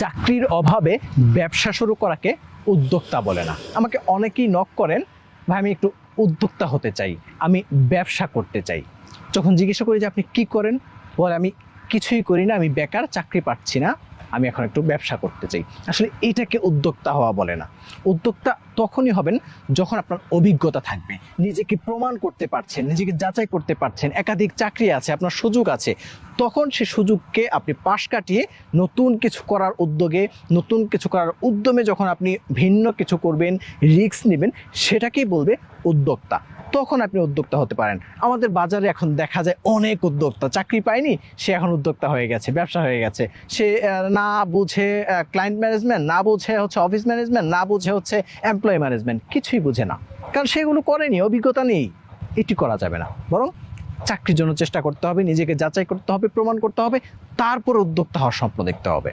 চাকরির অভাবে ব্যবসা শুরু করাকে উদ্যোক্তা বলে না। আমাকে অনেকেই নক করেন, ভাই আমি একটু উদ্যোক্তা হতে চাই, আমি ব্যবসা করতে চাই। যখন জিজ্ঞাসা করি যে আপনি কি করেন, বলে আমি কিছুই করি না, আমি বেকার, চাকরি পাচ্ছি না, আমি এখন একটু ব্যবসা করতে চাই। আসলে এটাকে উদ্যোক্তা হওয়া বলে না। উদ্যোক্তা তখনই হবেন যখন আপনার অভিজ্ঞতা থাকবে, নিজেকে প্রমাণ করতে পারছেন, নিজেকে যাচাই করতে পারছেন, একাধিক চাকরি আছে, আপনার সুযোগ আছে। তখন সে সুযোগকে আপনি পাশ কাটিয়ে নতুন কিছু করার উদ্যোগে, নতুন কিছু করার উদ্যমে যখন আপনি ভিন্ন কিছু করবেন, রিস্ক নেবেন, সেটাকেই বলবে উদ্যোক্তা। তখন আপনি উদ্যোক্তা হতে পারেন। আমাদের বাজারে এখন দেখা যায় অনেক উদ্যোক্তা, চাকরি পায়নি সে এখন উদ্যোক্তা হয়ে গেছে, ব্যবসা হয়ে গেছে। সে না বুঝে ক্লায়েন্ট ম্যানেজমেন্ট, না বুঝে হচ্ছে অফিস ম্যানেজমেন্ট, না বুঝে হচ্ছে এমপ্লয়ি ম্যানেজমেন্ট, কিছুই বুঝে না, কারণ সেগুলো করেনি, অভিজ্ঞতা নেই। এটি করা যাবে না, বরং চাকরির জন্য চেষ্টা করতে হবে, নিজেকে যাচাই করতে হবে, প্রমাণ করতে হবে, তারপর উদ্যোক্তা হওয়ার স্বপ্ন দেখতে হবে।